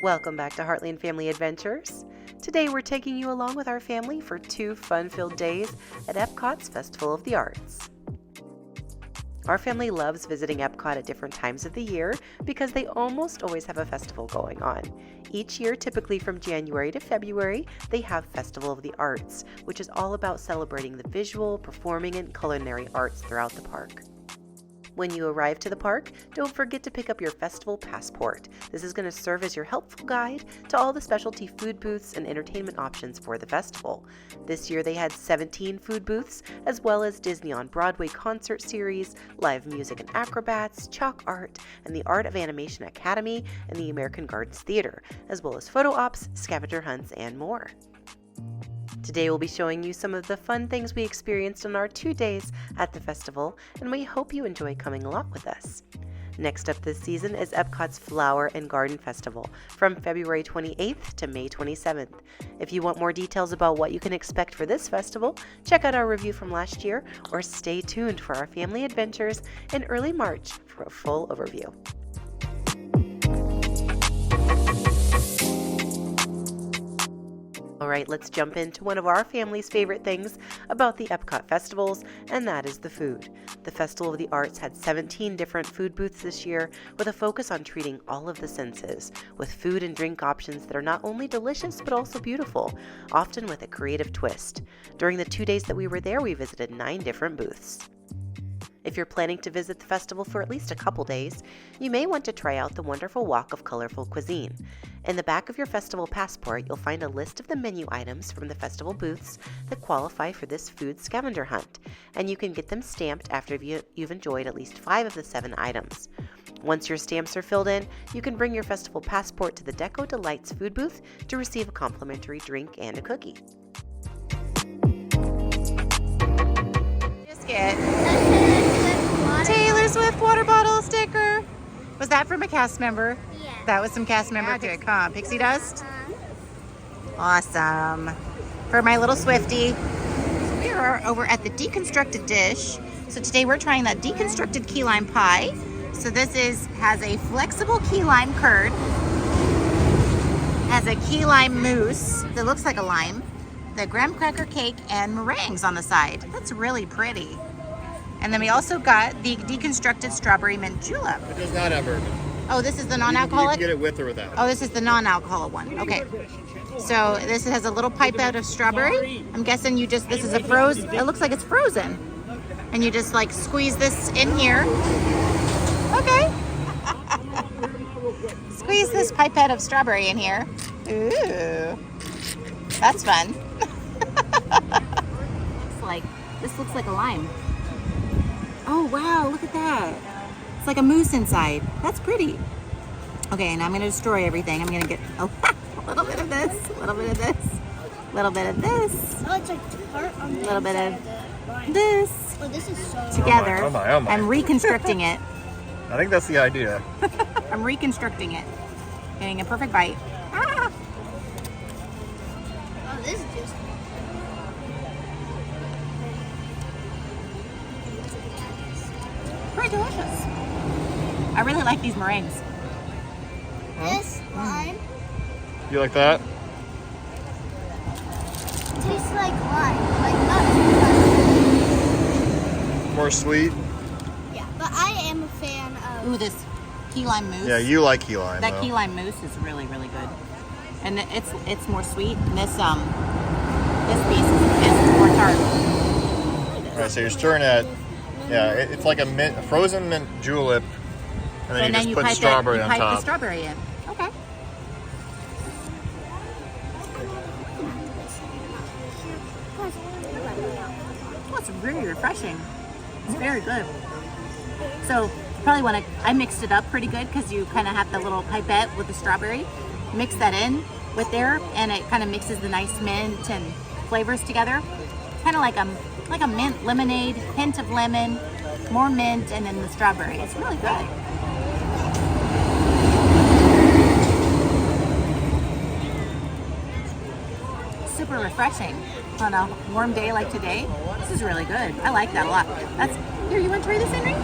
Welcome back to Heartland Family Adventures. Today we're taking you along with our family for 2 fun-filled days at Epcot's Festival of the Arts. Our family loves visiting Epcot at different times of the year because they almost always have a festival going on. Each year, typically from January to February, they have Festival of the Arts, which is all about celebrating the visual, performing, and culinary arts throughout the park. When you arrive to the park, don't forget to pick up your festival passport. This is going to serve as your helpful guide to all the specialty food booths and entertainment options for the festival. This year they had 17 food booths, as well as Disney on Broadway concert series, live music and acrobats, chalk art, and the Art of Animation Academy and the American Gardens Theater, as well as photo ops, scavenger hunts, and more. Today we'll be showing you some of the fun things we experienced on our 2 days at the festival, and we hope you enjoy coming along with us. Next up this season is Epcot's Flower and Garden Festival from February 28th to May 27th. If you want more details about what you can expect for this festival, check out our review from last year or stay tuned for our family adventures in early March for a full overview. Alright, let's jump into one of our family's favorite things about the Epcot festivals, and that is the food. The Festival of the Arts had 17 different food booths this year with a focus on treating all of the senses, with food and drink options that are not only delicious but also beautiful, often with a creative twist. During the 2 days that we were there, we visited 9 different booths. If you're planning to visit the festival for at least a couple days, you may want to try out the wonderful walk of colorful cuisine. In the back of your festival passport, you'll find a list of the menu items from the festival booths that qualify for this food scavenger hunt, and you can get them stamped after you've enjoyed at least 5 of the 7 items. Once your stamps are filled in, you can bring your festival passport to the Deco Delights food booth to receive a complimentary drink and a cookie. Taylor Swift water bottle sticker. Was that from a cast member? Yeah. That was some cast member pick, huh? Pixie dust? Awesome. For my little Swiftie. So we are over at the Deconstructed Dish. So today we're trying that deconstructed key lime pie. So this has a flexible key lime curd, has a key lime mousse that looks like a lime, the graham cracker cake, and meringues on the side. That's really pretty. And then we also got the deconstructed strawberry mint julep. It does not have bourbon. Oh, this is the non-alcoholic? You can get it with or without. Oh, this is the non-alcoholic one. Okay. So this has a little pipe out of strawberry. I'm guessing this is a frozen, it looks like it's frozen. And you just like squeeze this in here. Okay. Squeeze this pipette of strawberry in here. Ooh. That's fun. This looks like a lime. Oh wow, look at that. It's like a mousse inside. That's pretty. Okay, and I'm gonna destroy everything. I'm gonna get a little bit of this, a little bit of this, a little bit of this, Oh, it's like tart on the a little bit of this. Oh, this is so Together. Oh my, oh my. I'm reconstructing it. I think that's the idea. I'm reconstructing it. Getting a perfect bite. Ah! Oh, this is just. Pretty delicious. I really like these meringues. This lime You like that? tastes like lime. Like not too much. More sweet? Yeah, but I am a fan of. Ooh, this key lime mousse. Yeah, you like key lime. That though. key lime mousse is really, really good. And it's more sweet. And this piece is more tart. Alright, so you're stirring that. Yeah, it's like a frozen mint julep, and then you just put strawberry on pipe top. the strawberry in. Okay. Well, it's really refreshing. It's very good. So probably I mixed it up pretty good because you kind of have the little pipette with the strawberry. Mix that in with there, and it kind of mixes the nice mint and flavors together. Kind of like a mint lemonade, hint of lemon, more mint, and then the strawberry. It's really good. Super refreshing on a warm day like today. This is really good. I like that a lot. Here, you want to try this, Henry?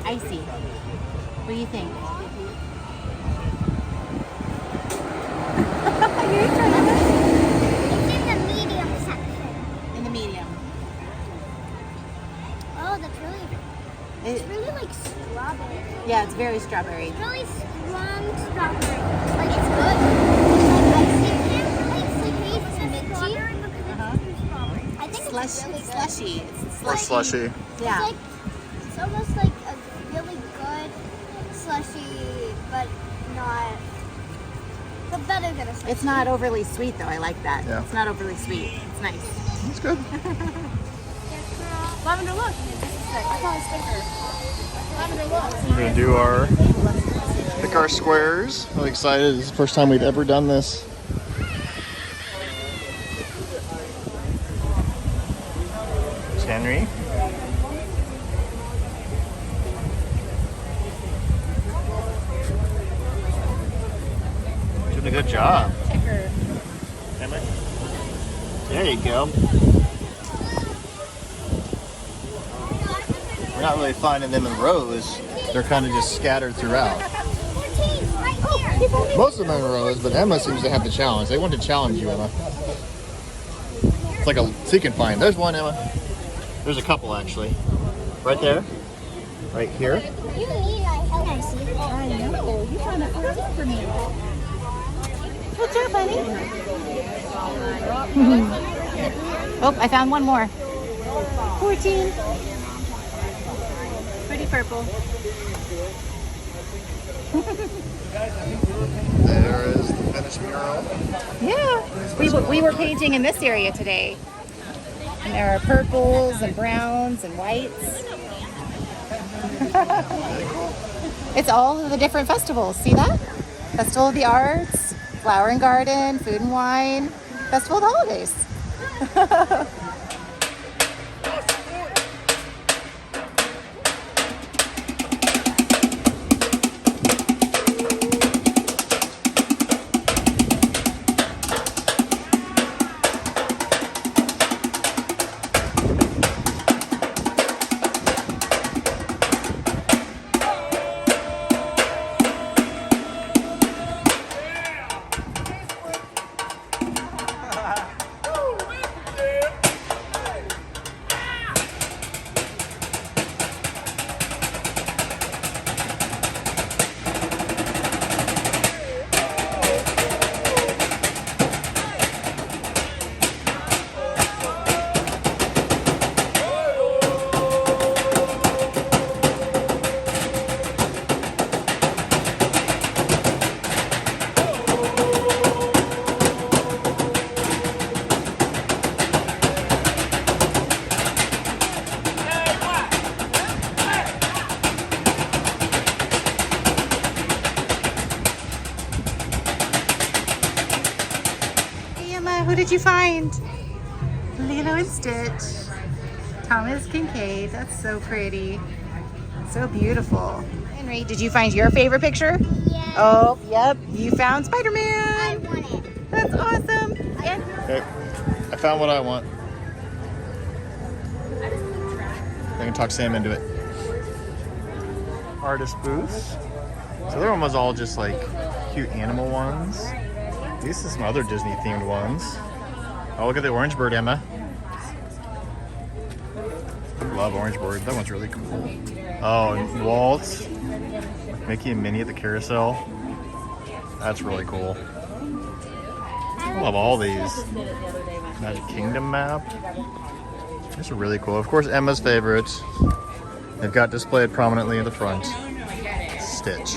Icy. What do you think? very strawberry. Really strong strawberry. Like it's good. Like I think it's minty. I think it's really good. Slushy. It's Or slushy. Yeah. It's almost like a really good slushy, but not. But better than a slushy. It's not overly sweet though. I like that. Yeah. It's not overly sweet. It's nice. It's good. Lavender, look. I saw a sticker. Lavender, look. We're gonna do our pick our squares. Really excited. This is the first time we've ever done this. There's Henry. Doing a good job. Checker. Emma. There you go. We're not really finding them in rows. They're kind of just scattered throughout. 14, right here. Most of them in rows, but Emma seems to have the challenge. They want to challenge you, Emma. It's like a so you can find. There's one, Emma. There's a couple actually. Right there. Right here. You need my help. I see. I know. You found a 14 for me. What's up, buddy? Oh, I found one more. 14. Pretty purple. There is the finished mural. Yeah. We were painting in this area today. And there are purples and browns and whites. It's all of the different festivals. See that? Festival of the Arts, Flower and Garden, Food and Wine, Festival of the Holidays. Who did you find? Lilo and Stitch. Thomas Kincaid. That's so pretty. So beautiful. Henry, did you find your favorite picture? Yeah. Oh, yep. You found I Spider-Man. want it. That's awesome. And Okay. I found what I want. I can talk Sam into it. Artist booths. So the other one was all just like cute animal ones. These are some other Disney themed ones. Oh, look at the orange bird, Emma. I love orange bird. That one's really cool. Oh, and Walt, Mickey and Minnie at the carousel. That's really cool. I love all these. Magic Kingdom map. These are really cool. Of course, Emma's favorites. They've got displayed prominently in the front. Stitch.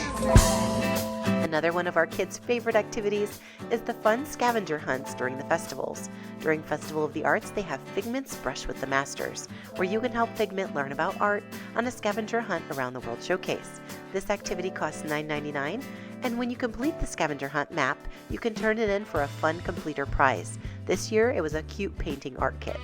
Another one of our kids' favorite activities is the fun scavenger hunts during the festivals. During Festival of the Arts, they have Figment's Brush with the Masters, where you can help Figment learn about art on a scavenger hunt around the World Showcase. This activity costs $9.99, and when you complete the scavenger hunt map, you can turn it in for a fun completer prize. This year, it was a cute painting art kit.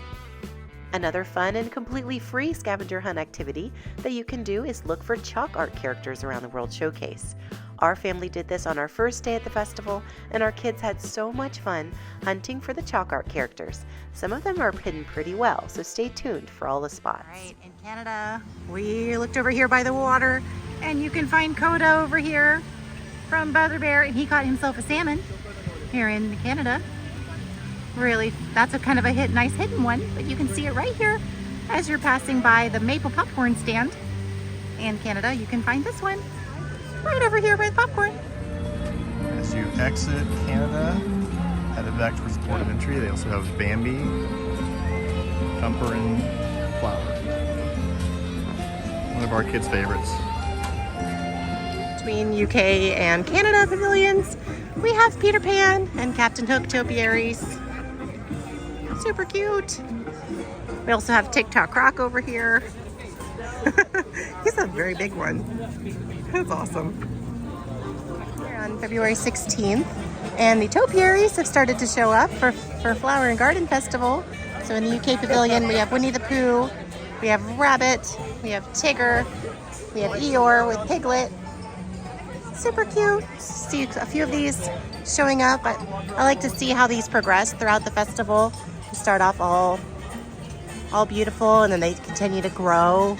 Another fun and completely free scavenger hunt activity that you can do is look for chalk art characters around the World Showcase. Our family did this on our first day at the festival, and our kids had so much fun hunting for the chalk art characters. Some of them are hidden pretty well, so stay tuned for all the spots. all right, in Canada, we looked over here by the water, and you can find Coda over here from Brother Bear, and he caught himself a salmon here in Canada. Really, that's a kind of a nice hidden one, but you can see it right here as you're passing by the maple popcorn stand. In Canada, you can find this one. Right over here by the popcorn. As you exit Canada, headed back towards the port of entry, they also have Bambi, Thumper, and Flower. One of our kids' favorites. Between UK and Canada pavilions, we have Peter Pan and Captain Hook topiaries. Super cute. We also have TikTok Rock over here. He's a very big one. That's awesome. We're on February 16th, and the topiaries have started to show up for Flower and Garden Festival. So in the UK pavilion, we have Winnie the Pooh, we have Rabbit, we have Tigger, we have Eeyore with Piglet. Super cute. See a few of these showing up. I like to see how these progress throughout the festival. They start off all beautiful, and then they continue to grow.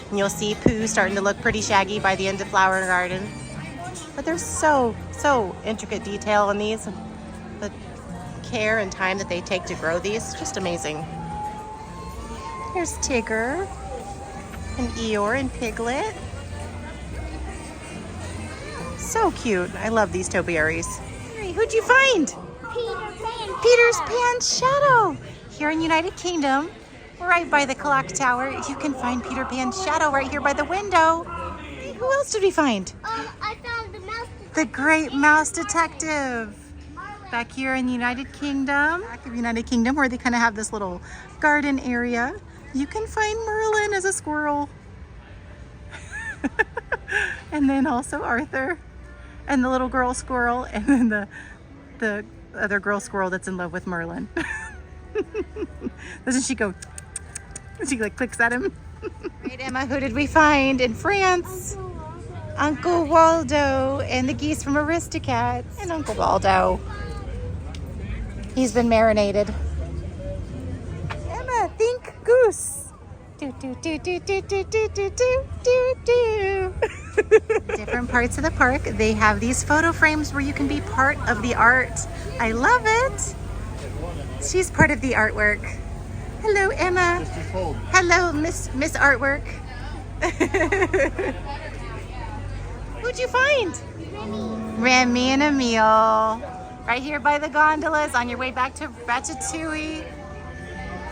And you'll see Pooh starting to look pretty shaggy by the end of Flower and Garden. But there's so intricate detail in these. The care and time that they take to grow these, just amazing. Here's Tigger and Eeyore and Piglet. So cute. I love these topiaries. Hey, who'd you find? Peter's Pan's shadow. Here in United Kingdom, right by the clock tower, you can find Peter Pan's shadow right here by the window. Hey, who else did we find? I found the mouse. The Great Mouse Detective. Back here in the United Kingdom. Back in United Kingdom, where they kind of have this little garden area, you can find Merlin as a squirrel. And then also Arthur. And the little girl squirrel, and then the other girl squirrel that's in love with Merlin. Doesn't she go? She like clicks at him. Right, Emma, who did we find in France? Uncle Waldo and the geese from Aristocats. And Uncle Waldo. He's been marinated. Emma, think goose. Do do do do do do do do do do do. Different parts of the park, they have these photo frames where you can be part of the art. I love it. She's part of the artwork. Hello, Emma. Hello, Miss Artwork. Who'd you find? Remy and Emile. Right here by the gondolas on your way back to Ratatouille.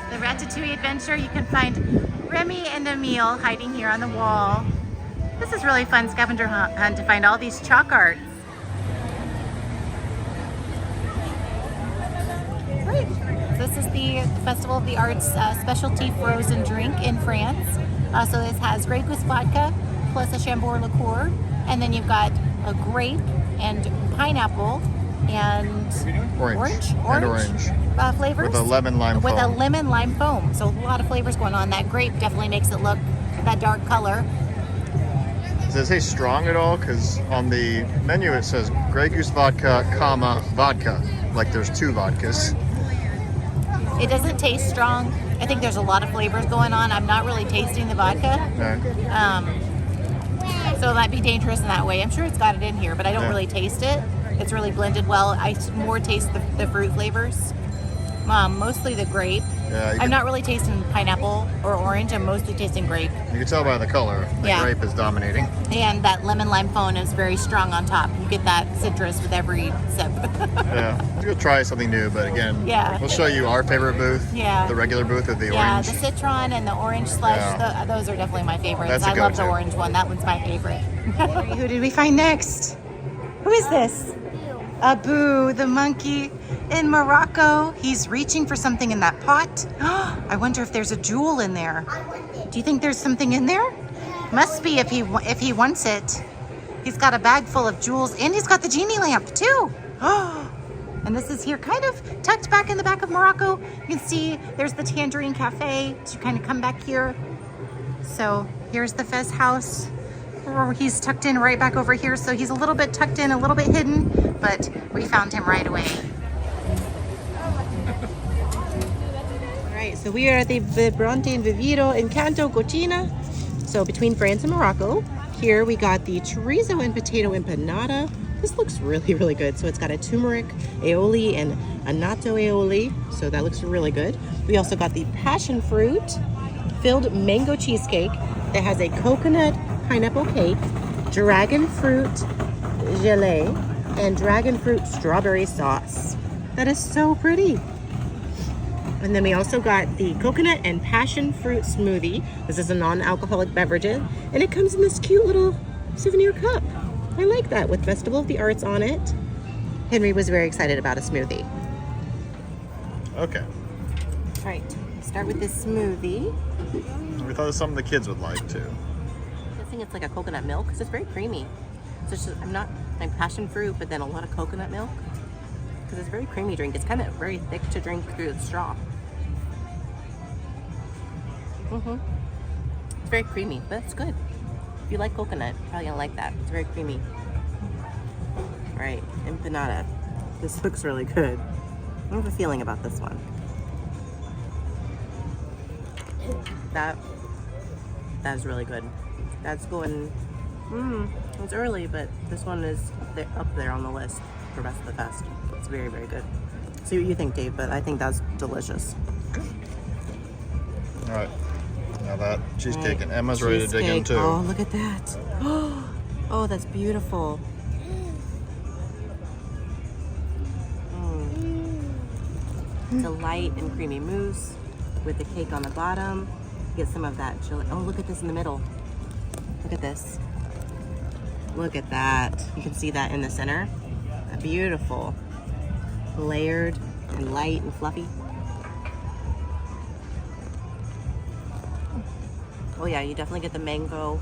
The Ratatouille adventure, you can find Remy and Emile hiding here on the wall. This is really fun scavenger hunt to find all these chalk arts. Great. This is the Festival of the Arts specialty frozen drink in France. So this has Grey Goose vodka plus a Chambord liqueur, and then you've got a grape and pineapple and orange flavors with a lemon lime foam. With a lemon lime foam. So a lot of flavors going on. That grape definitely makes it look that dark color. Does it say strong at all? Because on the menu it says Grey Goose vodka, vodka. Like there's two vodkas. It doesn't taste strong. I think there's a lot of flavors going on. I'm not really tasting the vodka. So it might be dangerous in that way. I'm sure it's got it in here, but I don't really taste it. It's really blended well. I more taste the fruit flavors. Mostly the grape. Yeah, I'm not really tasting pineapple or orange. I'm mostly tasting grape. You can tell by the color. The grape is dominating. And that lemon lime foam is very strong on top. You get that citrus with every sip. Yeah, let's go try something new. But again, we'll show you our favorite booth. Yeah. The regular booth of the orange. Yeah, the citron and the orange slush. Those are definitely my favorites. I love the orange one. That one's my favorite. Who did we find next? Who is this? Abu, the monkey in Morocco. He's reaching for something in that pot. I wonder if there's a jewel in there. Do you think there's something in there? Must be if he wants it. He's got a bag full of jewels, and he's got the genie lamp too. And this is here kind of tucked back in the back of Morocco. You can see there's the Tangerine Cafe to kind of come back here. So here's the Fez house. He's tucked in right back over here, so he's a little bit tucked in, a little bit hidden, but we found him right away. All right, so we are at the Vibrante and Vivido Encanto Cocina. So between France and Morocco, here we got the chorizo and potato empanada. This looks really, really good. So it's got a turmeric aioli and a natto aioli, so that looks really good. We also got the passion fruit filled mango cheesecake that has a coconut pineapple cake dragon fruit gelée and dragon fruit strawberry sauce. That is so pretty. And then we also got the coconut and passion fruit smoothie. This is a non-alcoholic beverage, and it comes in this cute little souvenir cup. I like that with Festival of the Arts on it. Henry was very excited about a smoothie. Okay. All right, start with this smoothie. We thought it was something the kids would like too. I'm guessing it's like a coconut milk because it's very creamy. So it's just, I'm passion fruit, but then a lot of coconut milk because it's a very creamy drink. It's kind of very thick to drink through the straw. It's very creamy, but it's good. If you like coconut, you're probably gonna like that. It's very creamy. All right, empanada. This looks really good. I have a feeling about this one. That is really good. That's going, it's early, but this one is up there on the list for best of the fest. It's very, very good. See what you think, Dave, but I think that's delicious. All right. Now that cheesecake and Emma's ready to dig in too. Oh, look at that. Oh, that's beautiful. It's a light and creamy mousse with the cake on the bottom. Get some of that chili. Oh, look at this in the middle. Look at this. Look at that. You can see that in the center. Beautiful. Layered and light and fluffy. Oh yeah, you definitely get the mango,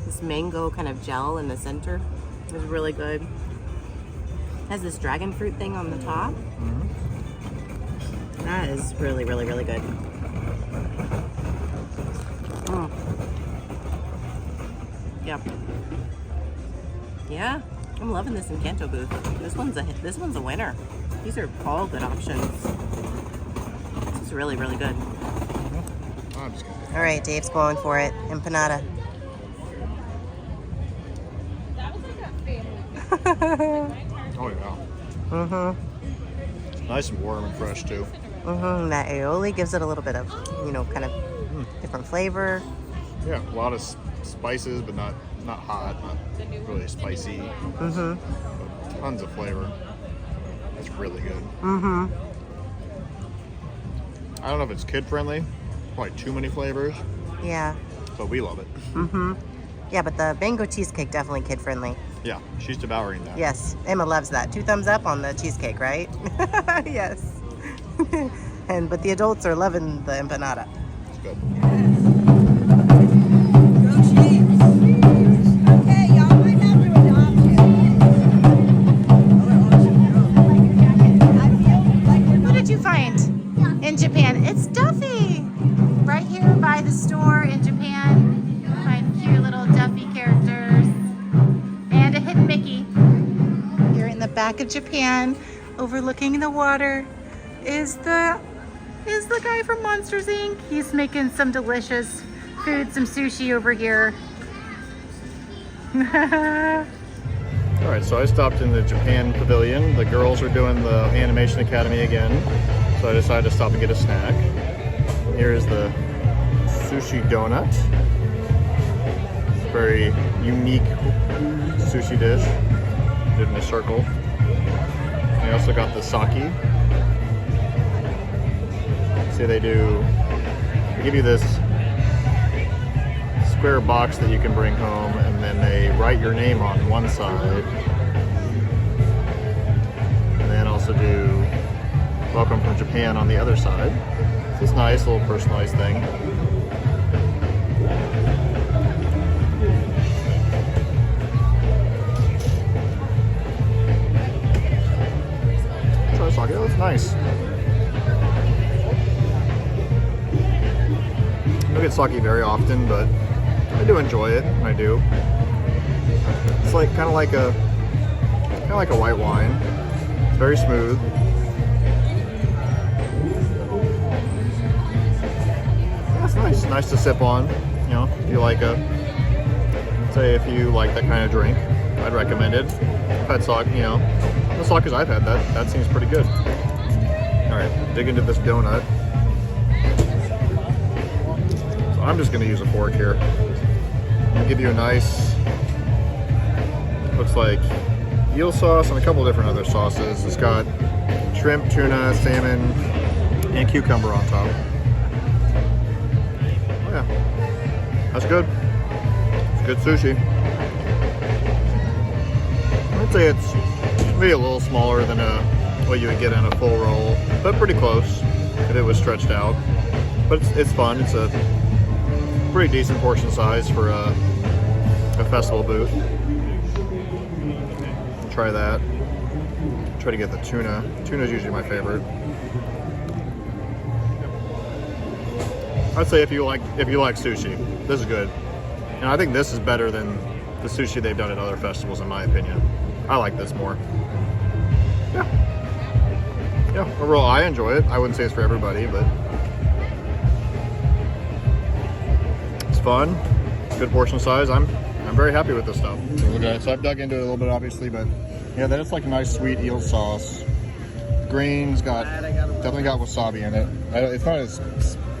this mango kind of gel in the center. It was really good. It has this dragon fruit thing on the top. That is really, really, really good. Yep. Yeah, I'm loving this Encanto booth. This one's a winner. These are all good options. This is really, really good. I'm just kidding. All right, Dave's going for it. Empanada. Oh yeah. Nice and warm and fresh too. That aioli gives it a little bit of, kind of different flavor. Yeah, a lot of spices, but not hot, not really spicy. But tons of flavor. It's really good. I don't know if it's kid friendly. Probably too many flavors. Yeah. But we love it. Yeah, but the mango cheesecake definitely kid friendly. Yeah, she's devouring that. Yes, Emma loves that. 2 thumbs up on the cheesecake, right? Yes. But the adults are loving the empanada. It's good. What did you find in Japan? It's Duffy! Right here by the store in Japan. You'll find cute little Duffy characters. And a hidden Mickey. Here in the back of Japan, overlooking the water, is the guy from Monsters Inc. He's making some delicious food, some sushi over here. Alright, so I stopped in the Japan pavilion. The girls are doing the Animation Academy again. So I decided to stop and get a snack. Here's the sushi donut. Very unique sushi dish. Did in a circle. I also got the sake. See, they give you this square box that you can bring home, and then they write your name on one side. And then also do Welcome from Japan on the other side. So it's nice, little personalized thing. Try sake, oh, it's nice. I don't get sake very often, but I do enjoy it when I do. It's like kind of like a white wine. It's very smooth. Yeah, it's nice. Nice to sip on. You know, if you like say if you like that kind of drink, I'd recommend it. I've had sake, the sakes I've had, that seems pretty good. All right, dig into this donut. I'm just going to use a fork here. I'll give you a nice Looks like eel sauce and a couple different other sauces. It's got shrimp, tuna, salmon, and cucumber on top. Oh yeah, that's good. It's good sushi. I'd say it's maybe a little smaller than what you would get in a full roll, but pretty close if it was stretched out. But it's fun. It's a pretty decent portion size for a festival booth. Try that. Try to get the tuna. Tuna is usually my favorite. I'd say if you like sushi, this is good. And I think this is better than the sushi they've done at other festivals, in my opinion. I like this more. Yeah, overall I enjoy it. I wouldn't say it's for everybody, but it's fun. Good portion size. I'm very happy with this stuff. So I've dug into it a little bit, obviously, but yeah, then it's like a nice sweet eel sauce. Green's definitely got wasabi in it. It's not as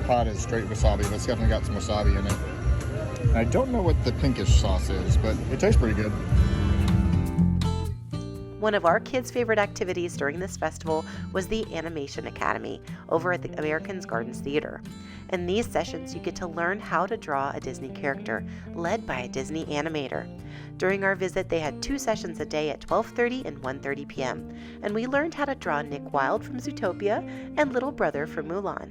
hot as straight wasabi, but it's definitely got some wasabi in it. And I don't know what the pinkish sauce is, but it tastes pretty good. One of our kids' favorite activities during this festival was the Animation Academy over at the American Gardens Theater. In these sessions, you get to learn how to draw a Disney character, led by a Disney animator. During our visit, they had 2 sessions a day at 12:30 and 1:30 p.m., and we learned how to draw Nick Wilde from Zootopia and Little Brother from Mulan.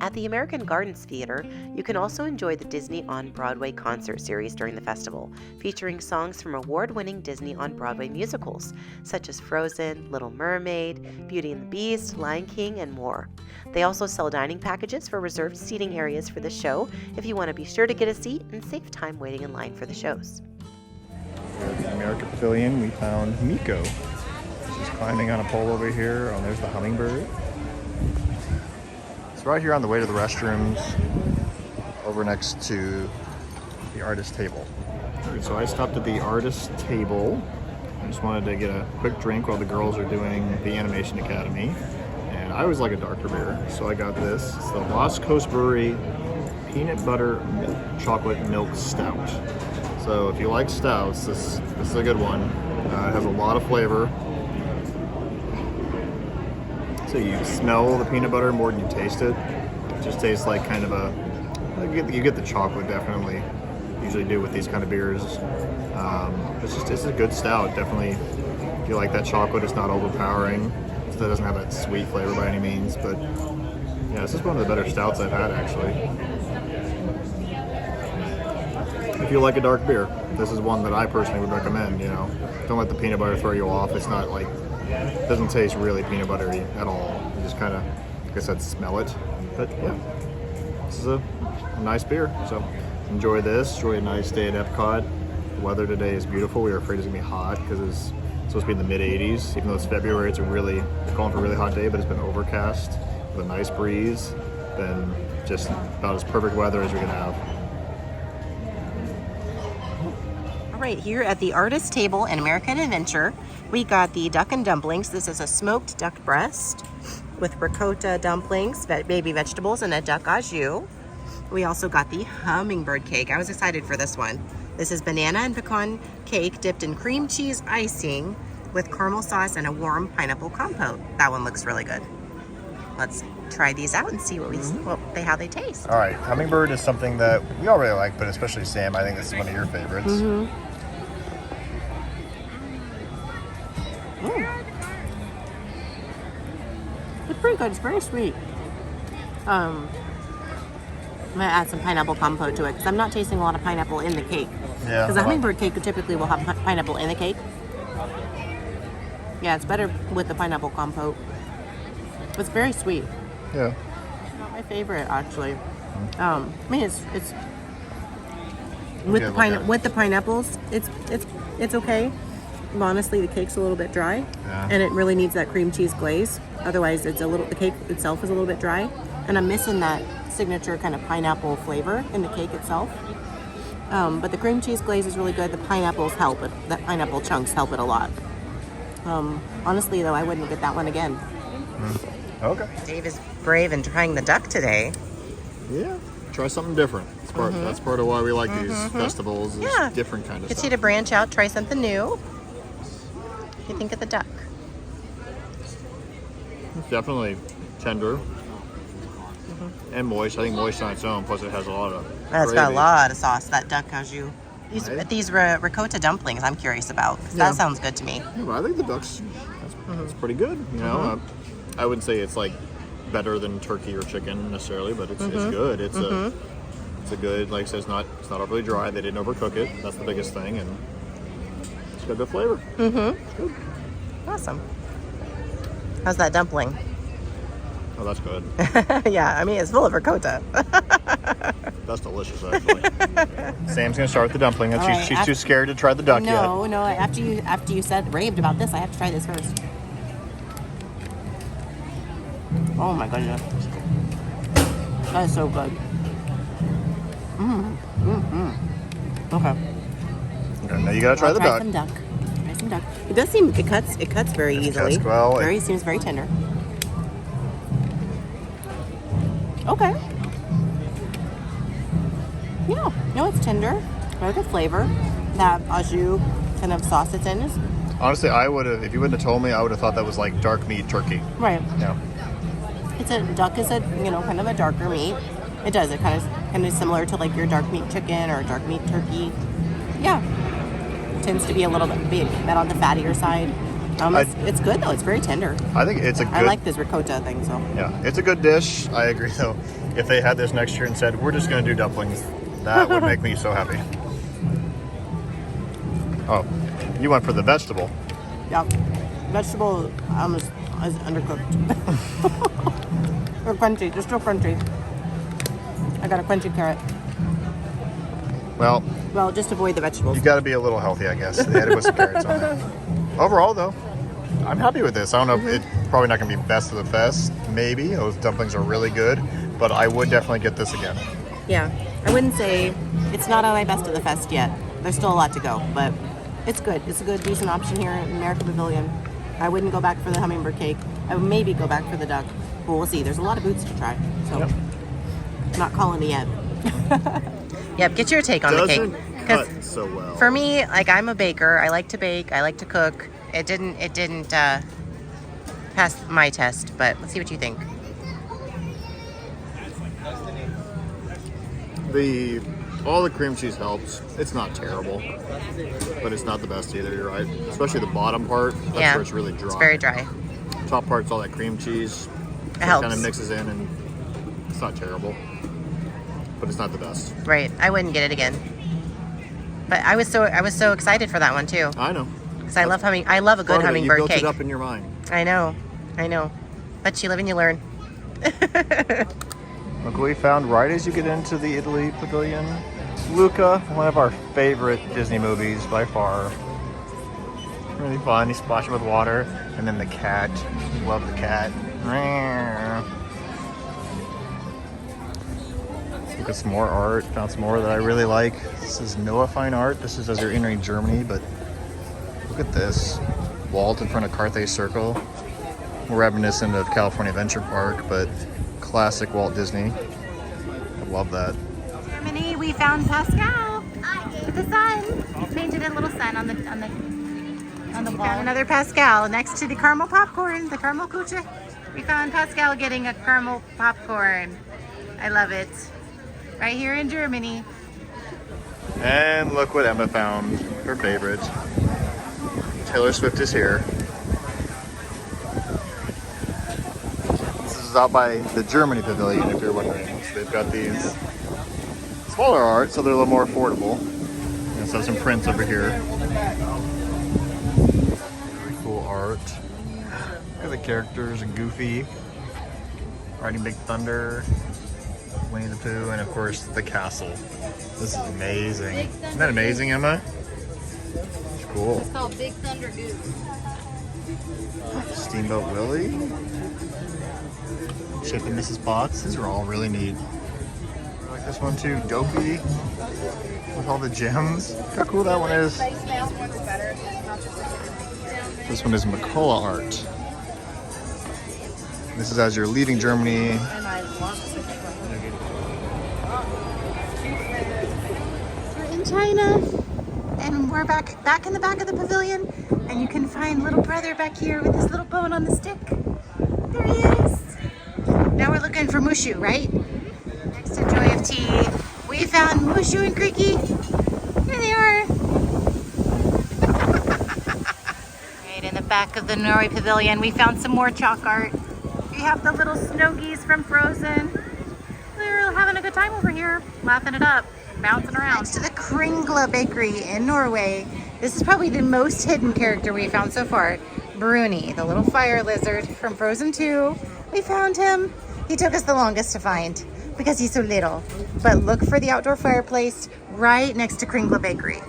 At the American Gardens Theater, you can also enjoy the Disney on Broadway concert series during the festival, featuring songs from award-winning Disney on Broadway musicals, such as Frozen, Little Mermaid, Beauty and the Beast, Lion King, and more. They also sell dining packages for reserved seating areas for the show if you want to be sure to get a seat and save time waiting in line for the shows. At the America Pavilion, we found Miko. She's climbing on a pole over here. Oh, there's the hummingbird. Right here on the way to the restrooms, over next to the artist table. Right, so I stopped at the artist table. I just wanted to get a quick drink while the girls are doing the Animation Academy. And I always like a darker beer, so I got this. It's the Lost Coast Brewery Peanut Butter Chocolate Milk Stout. So if you like stouts, this is a good one. It has a lot of flavor. So you smell the peanut butter more than you taste it. It just tastes like kind of you get the chocolate, definitely. Usually do with these kind of beers. It's a good stout, definitely. If you like that chocolate, it's not overpowering. It doesn't have that sweet flavor by any means, but yeah, this is one of the better stouts I've had, actually. If you like a dark beer, this is one that I personally would recommend. Don't let the peanut butter throw you off. It's not like, it doesn't taste really peanut buttery at all. You just kind of, like I said, smell it. But yeah, this is a nice beer. So enjoy this. Enjoy a nice day at Epcot. The weather today is beautiful. We were afraid it was going to be hot because it's supposed to be in the mid-80s. Even though it's February, it's calling for a really hot day, but it's been overcast with a nice breeze. Been just about as perfect weather as we can have. All right, here at the artist table in American Adventure, we got the duck and dumplings. This is a smoked duck breast with ricotta dumplings, baby vegetables, and a duck au jus. We also got the hummingbird cake. I was excited for this one. This is banana and pecan cake dipped in cream cheese icing with caramel sauce and a warm pineapple compote. That one looks really good. Let's try these out and see how they taste. All right, hummingbird is something that we all really like, but especially Sam, I think this is one of your favorites. Mm-hmm. It's pretty good. It's very sweet. I'm gonna add some pineapple compote to it because I'm not tasting a lot of pineapple in the cake. Yeah. Because the hummingbird cake typically will have pineapple in the cake. Yeah, it's better with the pineapple compote. It's very sweet. Yeah. It's not my favorite, actually. I mean, it's with the pineapples. It's okay. Honestly, the cake's a little bit dry, and it really needs that cream cheese glaze. Otherwise, the cake itself is a little bit dry, and I'm missing that signature kind of pineapple flavor in the cake itself. But the cream cheese glaze is really good. The pineapples help it. The pineapple chunks help it a lot. Honestly, though, I wouldn't get that one again. Okay. Dave is brave in trying the duck today. Yeah, try something different. That's part of why we like these festivals. Is Yeah. different kind of Gets stuff. you to branch out, try something new. What do you think of the duck? It's definitely tender and moist. I think moist on its own. Plus, it has a lot of. It's got a gravy. lot of sauce. That duck has you. Right. These ricotta dumplings, I'm curious about. 'Cause Yeah. that sounds good to me. Yeah, but I think the duck's that's pretty good. You know, I wouldn't say it's like better than turkey or chicken necessarily, but it's good. It's a good, like I said, it's not overly dry. They didn't overcook it. That's the biggest thing, and it's got good flavor. Awesome. How's that dumpling? Oh, that's good. Yeah, I mean, it's full of ricotta. That's delicious, actually. Sam's gonna start with the dumpling, and All right, she's too scared to try the duck yet. No. After you raved about this, I have to try this first. Oh my goodness, that is so good. Okay. Okay, now you gotta try the Try duck. some duck. Try some duck. It does seem it cuts very easily. cuts well. Seems very tender. Okay. Yeah, no, it's tender. Very good flavor. That au jus kind of sauce it's in is Honestly, I would have, if you wouldn't have told me, I would have thought that was like dark meat turkey. right. Yeah. It's a duck is a kind of a darker meat. It does. It kind of similar to like your dark meat chicken or dark meat turkey. Yeah. Tends to be a little bit on the fattier side. It's good though. It's very tender. I think it's a good. I like this ricotta thing. So Yeah, it's a good dish. I agree though. If they had this next year and said, we're just gonna do dumplings, that would make me so happy. Oh, you went for the vegetable. yeah, vegetable almost is undercooked or crunchy. They're still crunchy. I got a crunchy carrot. Well, Just avoid the vegetables. you got to be a little healthy, I guess. They had it with some carrots on there. Overall, though, I'm happy with this. I don't know if it's probably not going to be best of the fest. Maybe those dumplings are really good, but I would definitely get this again. Yeah, I wouldn't say it's not on my best of the fest yet. There's still a lot to go, but it's good. It's a good, decent option here in American Pavilion. I wouldn't go back for the hummingbird cake. I would maybe go back for the duck. But we'll see. There's a lot of boots to try, so I'm not calling it yet. Yep, get your take on the cake. Cut so well. For me, like I'm a baker. I like to bake. I like to cook. It didn't pass my test, but let's see what you think. All the cream cheese helps. It's not terrible, but it's not the best either. You're right. Especially the bottom part. That's where it's really dry. It's very dry. Top part's all that cream cheese. It helps. Kind of mixes in, and it's not terrible, but it's not the best. Right. I wouldn't get it again. But I was so excited for that one too. I know. Because I love a good hummingbird you built cake. it up in your mind. I know. But you live and you learn. Look what we found right as you get into the Italy Pavilion. Luca, one of our favorite Disney movies by far. Really fun. You splash it with water, and then the cat. Love the cat. Let's look at some more art. Found some more that I really like. This is Noah Fine Art. This is as you're entering Germany, but look at this. Walt in front of Carthay Circle. More reminiscent of California Adventure Park, but classic Walt Disney. I love that. Germany, we found Pascal with the sun. He's painted a little sun on the wall. Found another Pascal next to the caramel popcorn, the caramel kuche. We found Pascal getting a caramel popcorn. I love it. Right here in Germany. And look what Emma found. Her favorite. Taylor Swift is here. This is out by the Germany Pavilion, if you're wondering. So they've got these smaller art, so they're a little more affordable. And so some prints over here. Very cool art. Look at the characters, Goofy, riding Big Thunder, Winnie the Pooh, and of course the castle. This is amazing. Isn't that amazing, Emma? It's cool. It's called Big Thunder Goose. Steamboat Willie. Chip and Mrs. Potts. These are all really neat. I like this one too. Dopey. With all the gems. Look how cool that one is. This one is McCullough art. This is as you're leaving Germany. We're in China, and we're back in the back of the pavilion, and you can find little brother back here with his little bone on the stick. There he is. Now we're looking for Mushu, right? Next to Joy of Tea, we found Mushu and Creaky. Here they are. Right in the back of the Norway pavilion, we found some more chalk art. We have the little snow geese from Frozen. They're having a good time over here, laughing it up, bouncing around. Next to the Kringla Bakery in Norway. This is probably the most hidden character we found so far. Bruni, the little fire lizard from Frozen 2. We found him. He took us the longest to find because he's so little. But look for the outdoor fireplace right next to Kringla Bakery.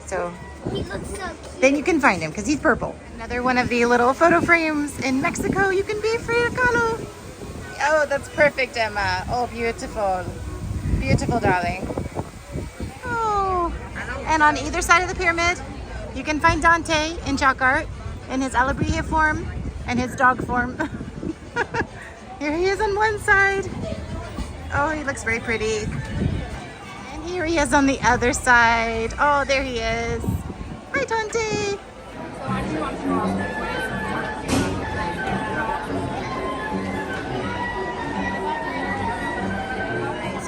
So He looks so cute. then you can find him because he's purple. Another one of the little photo frames in Mexico. You can be Frida Kahlo. Oh, that's perfect, Emma. Oh, beautiful. Beautiful, darling. Oh. And on either side of the pyramid, you can find Dante in chalk art in his Alebrije form and his dog form. Here he is on one side. Oh, he looks very pretty. And here he is on the other side. Oh, there he is. Hi, Dante.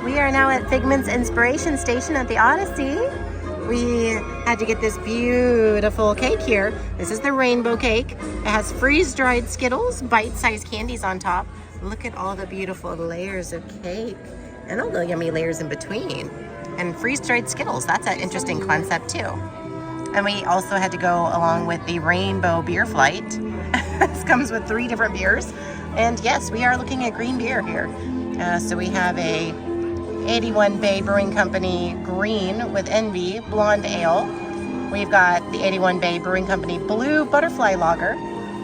We are now at Figment's Inspiration Station at the Odyssey. We had to get this beautiful cake here. This is the rainbow cake. It has freeze-dried Skittles, bite-sized candies on top. Look at all the beautiful layers of cake and all the yummy layers in between. And freeze-dried Skittles, that's an interesting concept too. And we also had to go along with the rainbow beer flight. This comes with 3 different beers. And yes, we are looking at green beer here. So we have a 81 Bay Brewing Company Green with Envy Blonde Ale. We've got the 81 Bay Brewing Company Blue Butterfly Lager.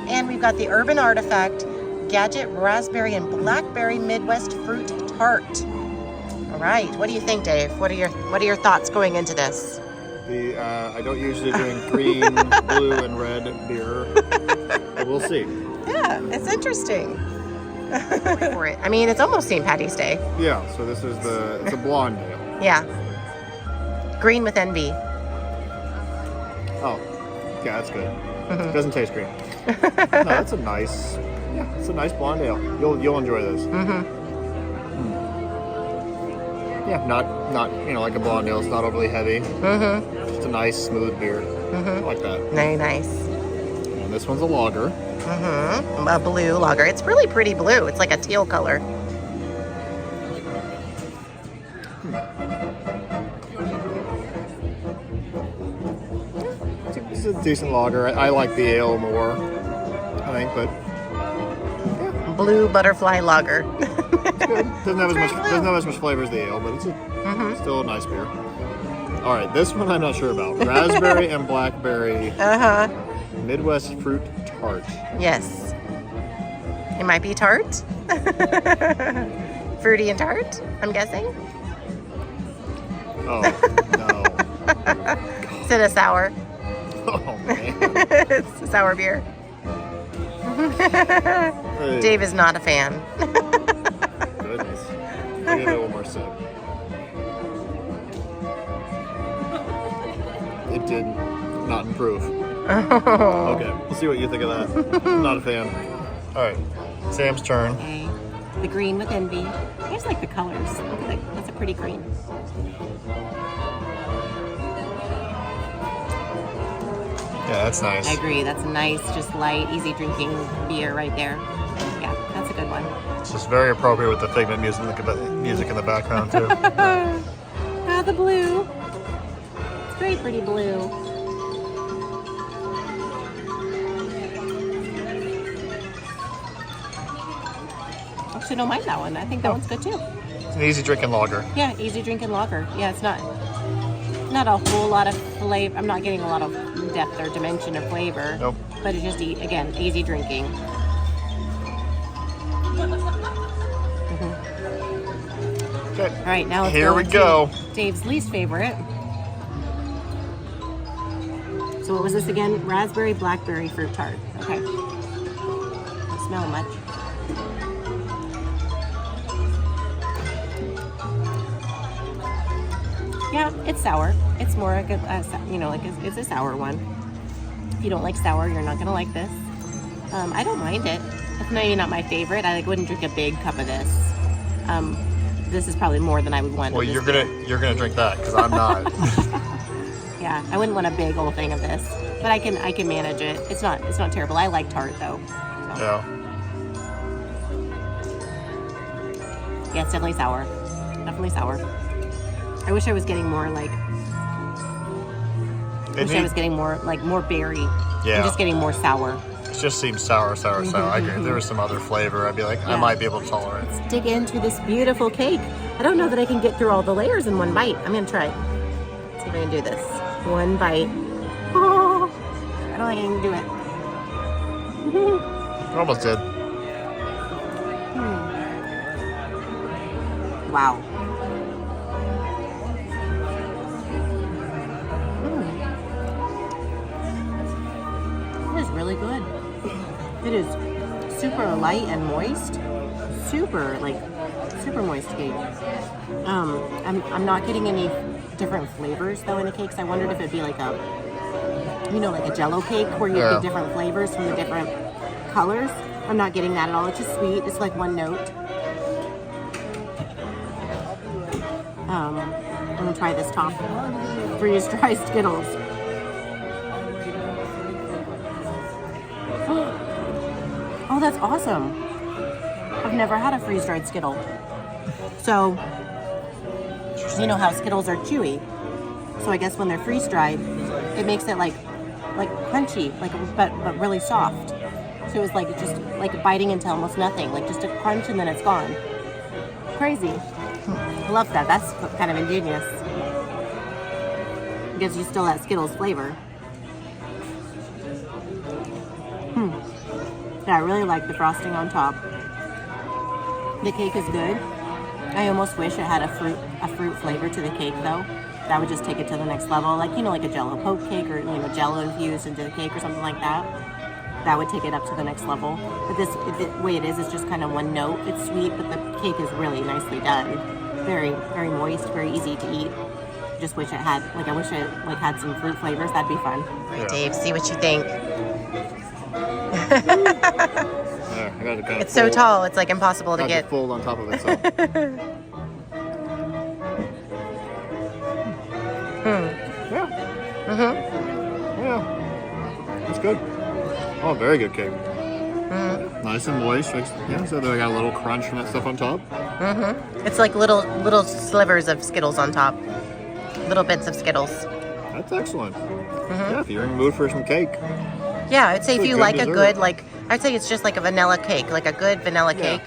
And we've got the Urban Artifact Gadget Raspberry and Blackberry Midwest Fruit Tart. All right, what do you think, Dave? What are your thoughts going into this? I don't usually drink green, blue, and red beer, but we'll see. Yeah, it's interesting. For it. I mean, it's almost St. Patty's Day. Yeah, so this is it's a blonde ale. Yeah. Green with Envy. Oh, yeah, that's good. It doesn't taste green. No, that's a nice blonde ale. You'll enjoy this. Yeah, not like a blonde ale. It's not overly heavy. Just a nice smooth beer. I like that. Very nice. And this one's a lager. A blue lager. It's really pretty blue. It's like a teal color. It's a decent lager. I like the ale more, I think, but Blue butterfly lager. it's good. Doesn't have as much flavor as the ale, but it's still a nice beer. All right, this one I'm not sure about. Raspberry and blackberry. Midwest fruit tart. Yes. It might be tart. Fruity and tart, I'm guessing. Oh, no. Is it a sour? Oh, man. It's a sour beer. Hey. Dave is not a fan. Goodness. I'll give it one more sip. It did not improve. Okay, we'll see what you think of that. Not a fan. All right, Sam's turn. Okay. The green with Envy. I just like the colors. Look at that. That's a pretty green. Yeah, that's nice. I agree. That's a nice, just light, easy drinking beer right there. Yeah, that's a good one. It's just very appropriate with the Figment music in the background too. Ah, the blue. It's very pretty blue. Actually, don't mind that one. I think that one's good too. It's an easy drinking lager. Yeah, easy drinking lager. Yeah, it's not a whole lot of flavor. I'm not getting a lot of depth or dimension or flavor. Nope. But it's just, again, easy drinking. Okay. All right, now let's Here go we into go. Dave's least favorite. So what was this again? Raspberry blackberry fruit tart. Okay. Don't smell much. Yeah, it's sour. It's more like a, you know, like it's a sour one. If you don't like sour, you're not gonna like this. I don't mind it. It's maybe not my favorite. I wouldn't drink a big cup of this. This is probably more than I would want. Well, you're gonna drink that because I'm not. Yeah, I wouldn't want a big old thing of this, but I can manage it. It's not terrible. I like tart though. So. Yeah. Yeah, it's definitely sour. Definitely sour. I wish I was getting more like. I wish I was getting more berry. Yeah. And just getting more sour. It just seems sour. I agree. If there was some other flavor, I'd be like, I might be able to tolerate. Let's dig into this beautiful cake. I don't know that I can get through all the layers in one bite. I'm gonna try. Let's see if I can do this. One bite. Oh, I don't think I can do it. You almost did. Wow. It is really good. It is super light and moist. Super moist cake. I'm not getting any different flavors though in the cakes. I wondered if it'd be like a, you know, like a Jello cake where you get different flavors from the different colors. I'm not getting that at all. It's just sweet. It's like one note. I'm gonna try this top freeze-dried Skittles. Oh, that's awesome. I've never had a freeze-dried Skittle. So, you know how Skittles are chewy. So I guess when they're freeze-dried, it makes it like crunchy, but really soft. So it was like just like biting into almost nothing, like just a crunch and then it's gone. Crazy. I love that. That's kind of ingenious. It gives you still that Skittles flavor. Yeah, I really like the frosting on top. The cake is good. I almost wish it had a fruit flavor to the cake though. That would just take it to the next level. Like, you know, like a Jello poke cake or, you know, Jello infused into the cake or something like that. That would take it up to the next level. But the way it is just kind of one note. It's sweet, but the cake is really nicely done. Very, very moist, very easy to eat. Just wish it had, like, I wish it like had some fruit flavors. That'd be fun. Right, Dave, see what you think. Yeah, I gotta kind of It's so tall, it's like impossible to get. Fold on top of it. So. Yeah. Yeah. That's good. Oh, very good cake. Nice and moist. Yeah, so they got a little crunch from that stuff on top. It's like little slivers of Skittles on top. Little bits of Skittles. That's excellent. Yeah, if you're in the mood for some cake. Yeah, I'd say if you like dessert. a good, like, I'd say it's just like a vanilla cake, like a good vanilla cake.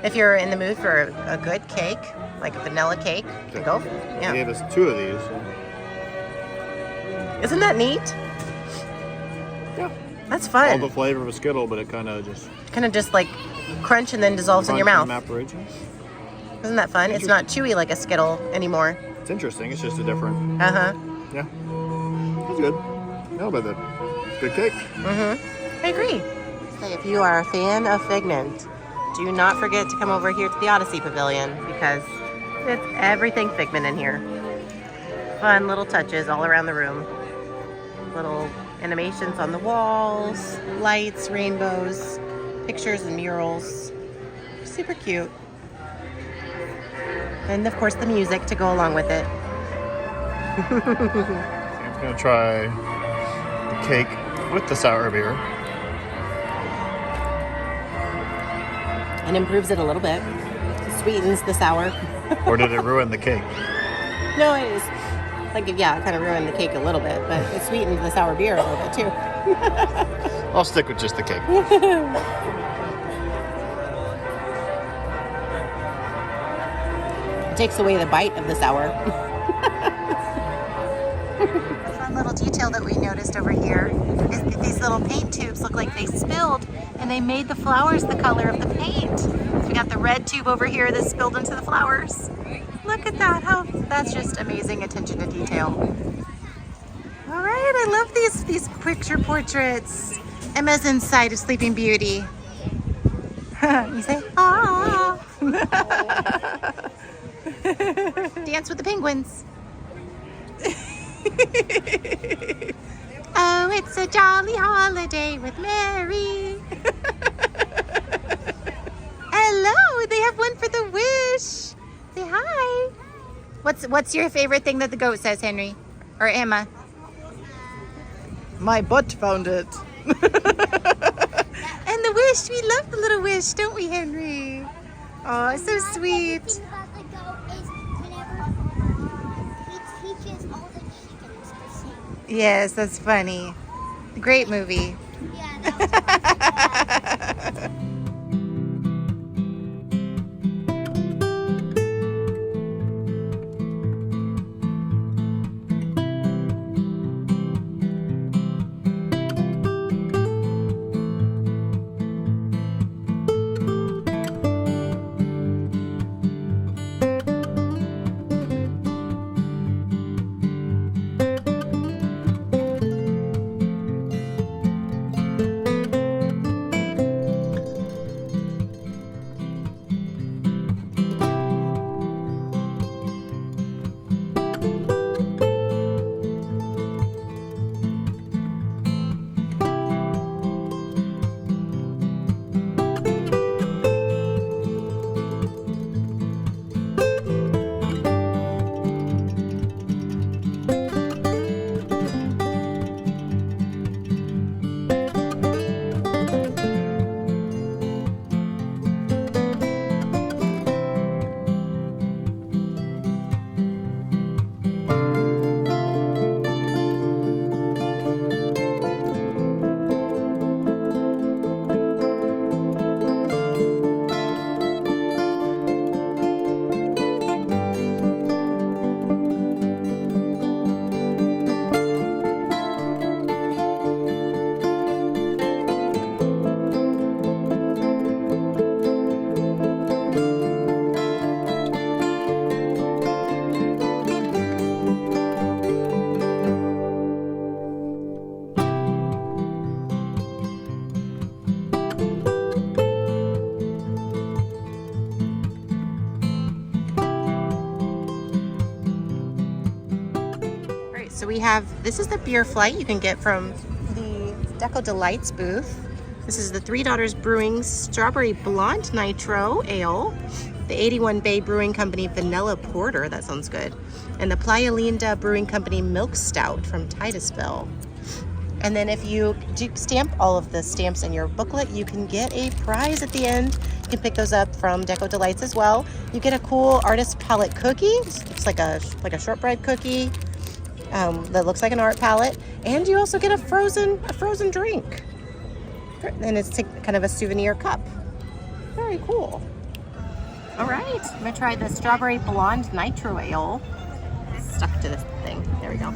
If you're in the mood for a good cake, like a vanilla cake, go. Yeah. They gave us 2 of these. Isn't that neat? Yeah. That's All fun. the flavor of a Skittle, but it kind of just like crunch and then dissolves in your mouth. evaporates. Isn't that fun? It's not chewy like a Skittle anymore. It's interesting. It's just a different. Uh-huh. Yeah. It's good. No, but good cake. I agree. If you are a fan of Figment, do not forget to come over here to the Odyssey Pavilion because it's everything Figment in here. Fun little touches all around the room. Little animations on the walls, lights, rainbows, pictures and murals. Super cute. And of course the music to go along with it. I'm going to try the cake with the sour beer. And improves it a little bit. Sweetens the sour. Or did it ruin the cake? No, it is. Like, yeah, it kind of ruined the cake a little bit, but it sweetened the sour beer a little bit too. I'll stick with just the cake. It takes away the bite of the sour. Fun little detail that we noticed over here is that these little paint tubes look like they spilled and they made the flowers the color of the paint. So we got the red tube over here that spilled into the flowers. Look at that, that's just amazing attention to detail. All right, I love these picture portraits. Emma's inside of Sleeping Beauty. You say, ah. Dance with the penguins. Oh, it's a jolly holiday with Mary. Hello, they have one for the wish. Say hi. What's your favorite thing that the goat says, Henry? Or Emma? My butt found it. And the wish, we love the little wish, don't we, Henry? Oh, it's so sweet. The thing about the goat is whenever he teaches all the chickens to sing. Yes, that's funny. Great movie. Yeah, that was classic. So we have, this is the beer flight you can get from the Deco Delights booth. This is the Three Daughters Brewing Strawberry Blonde Nitro Ale, the 81 Bay Brewing Company Vanilla Porter, that sounds good, and the Playa Linda Brewing Company Milk Stout from Titusville. And then if you do stamp all of the stamps in your booklet, you can get a prize at the end. You can pick those up from Deco Delights as well. You get a cool artist palette cookie. It's like a shortbread cookie. That looks like an art palette, and you also get a frozen drink, and it's kind of a souvenir cup. Very cool. All right, I'm gonna try the Strawberry Blonde Nitro Ale. Stuck to this thing. There we go.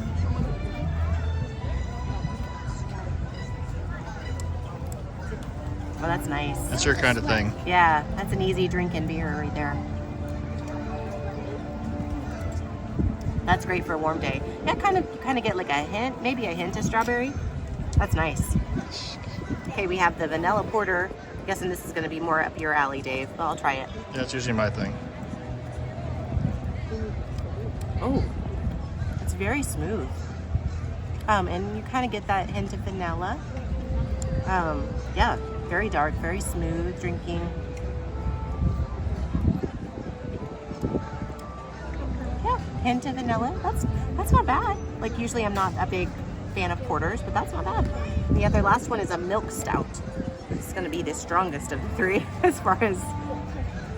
Oh, that's nice. That's your kind of thing. Yeah, that's an easy drinking beer right there. That's great for a warm day. Yeah, kind of get like a hint, maybe a hint of strawberry. That's nice. Okay, we have the vanilla porter. I'm guessing this is going to be more up your alley, Dave. But I'll try it. Yeah, it's usually my thing. Oh, it's very smooth. And you kind of get that hint of vanilla. Yeah, very dark, very smooth drinking. Hint of vanilla. That's not bad. Like, usually I'm not a big fan of porters, but that's not bad. And the other last one is a milk stout. It's going to be the strongest of the three as far as.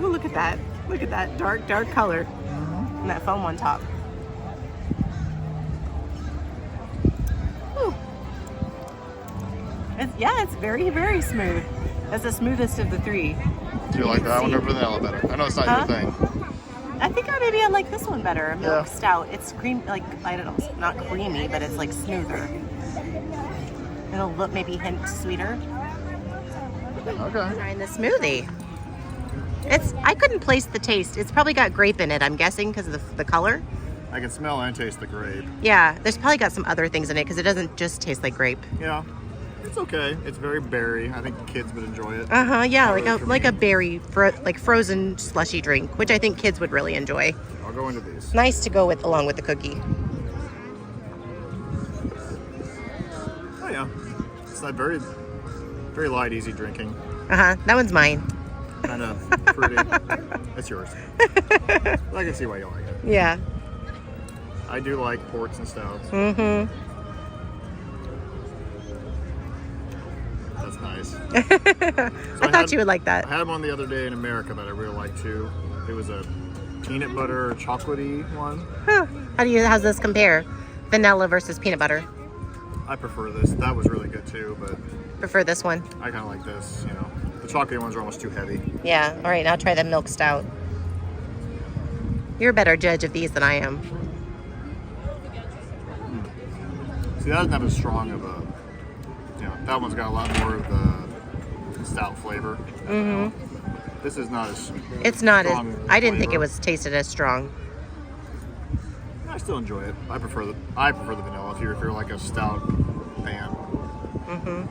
Oh, look at that! Look at that dark color and that foam on top. Whew. It's very, very smooth. That's the smoothest of the three. Do you like that one or vanilla better? I know it's not your thing. I think I like this one better. A milk stout. It's cream, like, I don't know, not creamy, but it's like smoother. It'll look maybe hint sweeter. Okay. Trying the smoothie. I couldn't place the taste. It's probably got grape in it, I'm guessing, because of the color. I can smell and taste the grape. Yeah, there's probably got some other things in it because it doesn't just taste like grape. Yeah. It's okay. It's very berry. I think kids would enjoy it. Yeah, like a berry, frozen slushy drink, which I think kids would really enjoy. I'll go into these. Nice to go with along with the cookie. Oh yeah, it's not very, very light, easy drinking. That one's mine. Kind of fruity. That's yours. I can see why you like it. Yeah. I do like ports and stouts. Mm-hmm. That's nice. So I thought you would like that. I had one the other day in America that I really liked too. It was a peanut butter chocolatey one. Huh. How's this compare? Vanilla versus peanut butter. I prefer this. That was really good too, but Prefer this one. I kind of like this. You know, the chocolatey ones are almost too heavy. Yeah. All right. Now try the milk stout. You're a better judge of these than I am. See, that doesn't have as strong of a. You know, that one's got a lot more of the stout flavor. Mm-hmm. This is not as. It's not as. strong I didn't think it flavor. was tasted as strong. I still enjoy it. I prefer the vanilla if you're like a stout fan. Mm-hmm.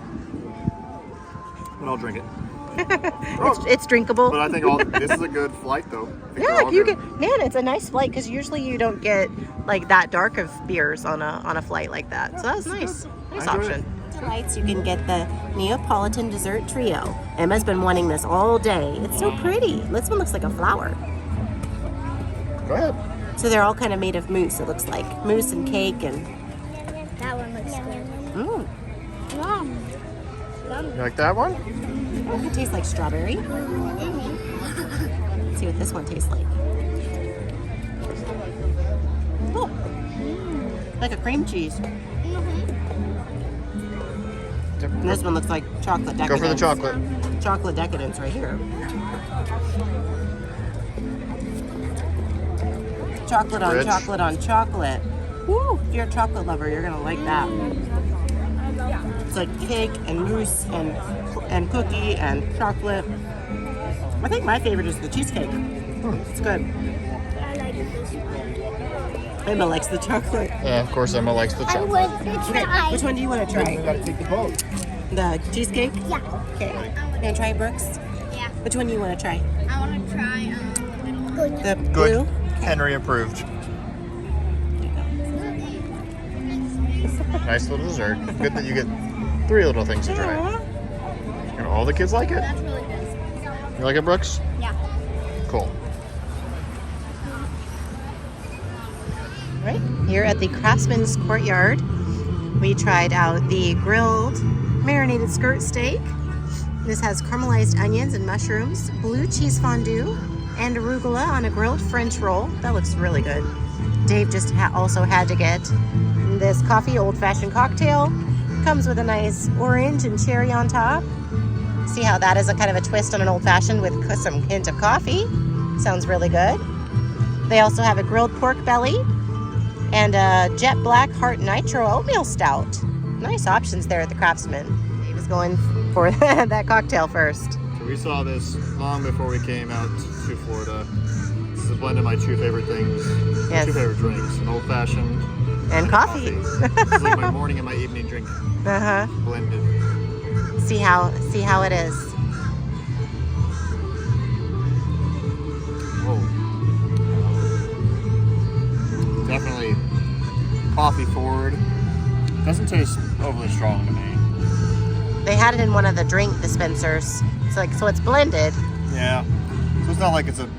But I'll drink it. It's drinkable. But I think this is a good flight though. I think they're Yeah, all you good. get, man, it's a nice flight because usually you don't get like that dark of beers on a flight like that. So that was nice. Nice I enjoyed option. it. Delights, you can get the Neapolitan dessert trio. Emma's been wanting this all day. It's so pretty. This one looks like a flower. Go ahead. So they're all kind of made of mousse. It looks like mousse and cake and. That one looks good. Mm. Yum. You like that one? Oh, it tastes like strawberry. Let's see what this one tastes like. Oh, like a cream cheese. And this one looks like chocolate decadence. Go for the chocolate. Chocolate decadence right here. Chocolate on Rich. chocolate on chocolate. Woo! If you're a chocolate lover, you're gonna like that. It's like cake and mousse and cookie and chocolate. I think my favorite is the cheesecake. It's good. I like this one. Emma likes the chocolate. Yeah, of course Emma likes the I chocolate. want to Okay, try. which one do you want to try? gotta take the boat. The cheesecake? Yeah. Okay. You want to try Brooks? Yeah. Which one do you want to try? I want to try good. The blue? Henry approved. Nice little dessert. Good that you get 3 little things to try. And all the kids like it. That's really good. You like it, Brooks? Yeah. Cool. Right here at the Craftsman's Courtyard, we tried out the grilled marinated skirt steak. This has caramelized onions and mushrooms, blue cheese fondue, and arugula on a grilled French roll. That looks really good. Dave just also had to get this coffee old-fashioned cocktail. Comes with a nice orange and cherry on top. See how that is a kind of a twist on an old-fashioned with some hint of coffee. Sounds really good. They also have a grilled pork belly and a jet black heart nitro oatmeal stout. Nice options there at the Craftsman. Dave is going for that cocktail first. So we saw this long before we came out to Florida. This is a blend of my 2 favorite things. Yes. 2 favorite drinks. An old-fashioned And coffee. This is like my morning and my evening drink Uh-huh. blended. See how it is. Oh. Definitely coffee forward. Doesn't taste overly strong to me. They had it in one of the drink dispensers. So it's blended. Yeah. So it's not like it's a,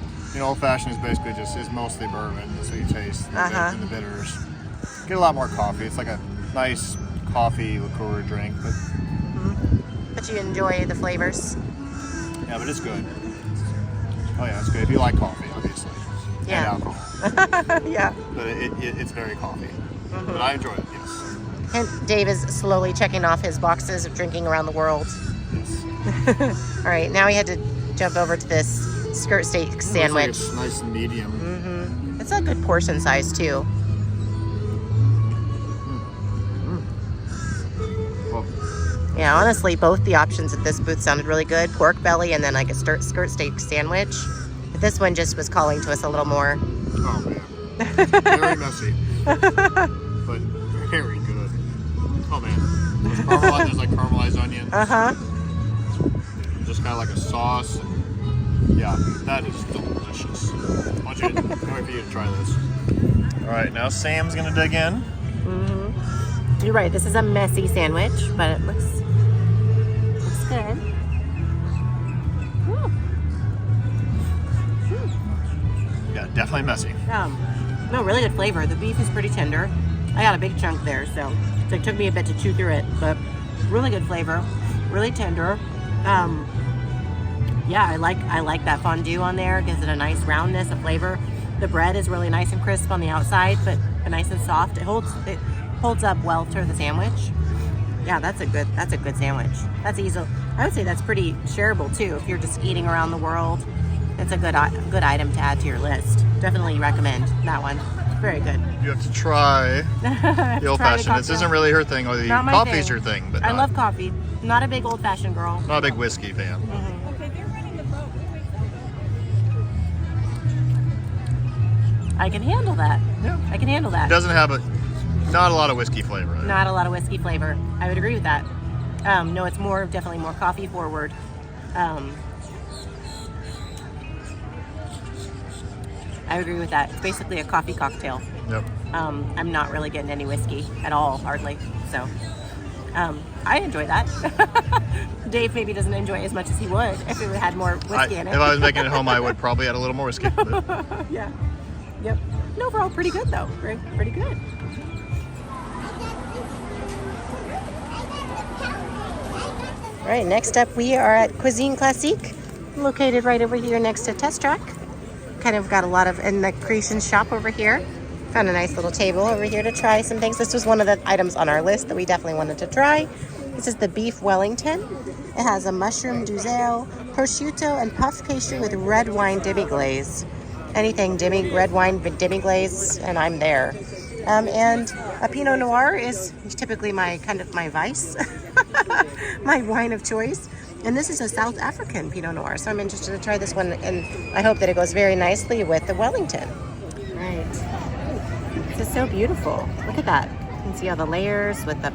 old fashioned is basically is mostly bourbon. That's what you taste. And the bitters. Get a lot more coffee. It's like a nice coffee liqueur drink, but But you enjoy the flavors. yeah, but it's good. Oh yeah, it's good if you like coffee, obviously. Yeah. And alcohol. Yeah. But it's very coffee. But I enjoy it, yes. And Dave is slowly checking off his boxes of drinking around the world. Yes. All right, now we had to jump over to this skirt steak sandwich. It's nice and medium. It's a good portion size too. Well, Yeah, honestly, both the options at this booth sounded really good. Pork belly and then like a skirt steak sandwich. But this one just was calling to us a little more. oh man. Very messy. But very good. Oh man. There's like caramelized onions. Uh-huh. Just kind of like a sauce. Yeah, that is delicious. I can't wait for you to try this. All right, now Sam's gonna dig in. You're right. This is a messy sandwich, but it looks good. Yeah, definitely messy. No, really good flavor. The beef is pretty tender. I got a big chunk there, so it took me a bit to chew through it, but really good flavor, really tender. Yeah, I like that fondue on there. Gives it a nice roundness of flavor. The bread is really nice and crisp on the outside, but nice and soft. It holds up well to the sandwich. Yeah, that's a good sandwich. That's easy. I would say that's pretty shareable too. If you're just eating around the world, it's a good item to add to your list. Definitely recommend that one. Very good. You have to try the old fashioned. This isn't really her thing, or the coffee's her thing. But I love coffee. Not a big old fashioned girl. Not a big whiskey fan. I can handle that. Yeah. I can handle that. It doesn't have not a lot of whiskey flavor. Not a lot of whiskey flavor. I would agree with that. No, it's definitely more coffee forward. I agree with that. It's basically a coffee cocktail. Yep. I'm not really getting any whiskey at all, hardly. So, I enjoy that. Dave maybe doesn't enjoy it as much as he would if it had more whiskey in it. If I was making it at home, I would probably add a little more whiskey. But... Yeah. Yep. And overall, pretty good though. Pretty good. All right. Next up, we are at Cuisine Classique, located right over here next to Test Track. Kind of got a lot in the creation shop over here. Found a nice little table over here to try some things. This was one of the items on our list that we definitely wanted to try. This is the beef Wellington. It has a mushroom duzel, prosciutto, and puff pastry with red wine demi-glaze. Anything red wine demi-glaze, and I'm there. And a Pinot Noir is typically my vice, my wine of choice. And this is a South African Pinot Noir, so I'm interested to try this one, and I hope that it goes very nicely with the Wellington. Right. This is so beautiful. Look at that. You can see all the layers with the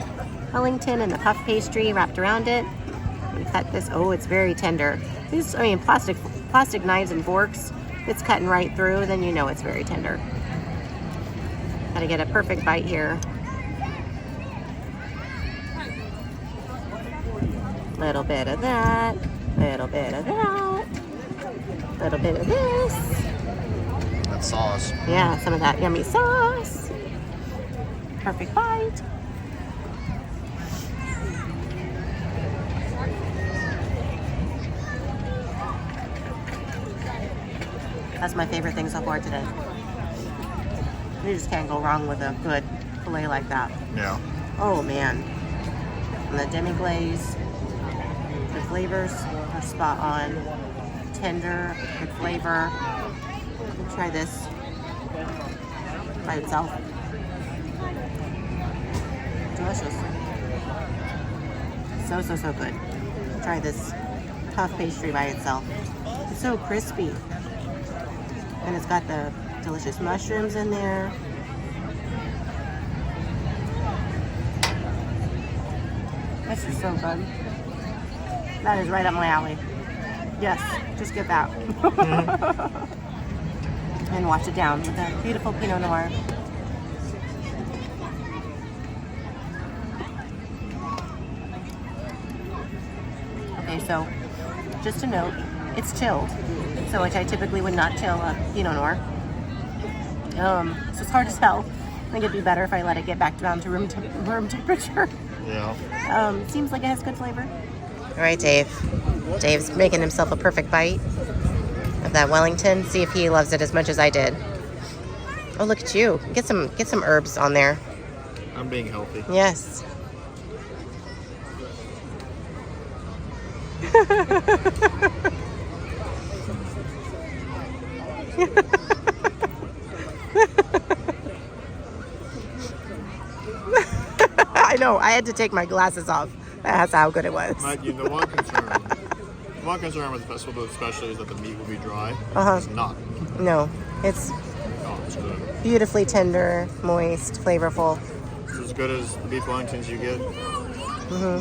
Wellington and the puff pastry wrapped around it. We cut this. Oh, it's very tender. These, plastic knives and forks. If it's cutting right through, then you know it's very tender. Gotta get a perfect bite here. Little bit of that, little bit of that, little bit of this. That sauce. Yeah, some of that yummy sauce. Perfect bite. That's my favorite thing so far today. You just can't go wrong with a good filet like that. Yeah. Oh man. And the demi-glaze. The flavors are spot on. Tender, good flavor. We'll try this by itself. Delicious. So good. Try this puff pastry by itself. It's so crispy. And it's got the delicious mushrooms in there. This is so good. That is right up my alley. Yes, just get that. And wash it down with a beautiful Pinot Noir. Okay, so just a note, it's chilled. So which I typically would not chill a Pinot Noir. So it's hard to tell. I think it'd be better if I let it get back down to room temperature. Yeah. Seems like it has good flavor. All right, Dave. Dave's making himself a perfect bite of that Wellington. See if he loves it as much as I did. Oh, look at you. Get some herbs on there. I'm being healthy. Yes. I know. I had to take my glasses off. That's how good it was. The one concern with the festival, especially, is that the meat will be dry. It's not. No, it's good. Beautifully tender, moist, flavorful. It's as good as the beef Wellingtons you get.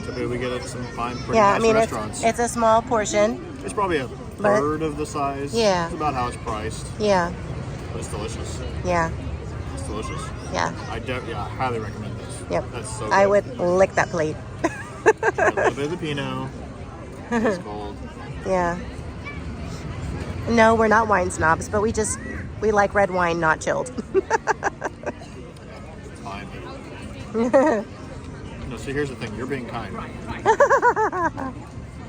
Typically, we get at some fine, pretty nice restaurants. It's a small portion. It's probably a third of the size. Yeah. It's about how it's priced. Yeah. But it's delicious. Yeah. It's delicious. Yeah. I highly recommend this. Yep. That's so good. I would lick that plate. A little bit of the Pinot. It's cold. Yeah. No, we're not wine snobs, but we like red wine, not chilled. It's fine. No, so here's the thing. You're being kind.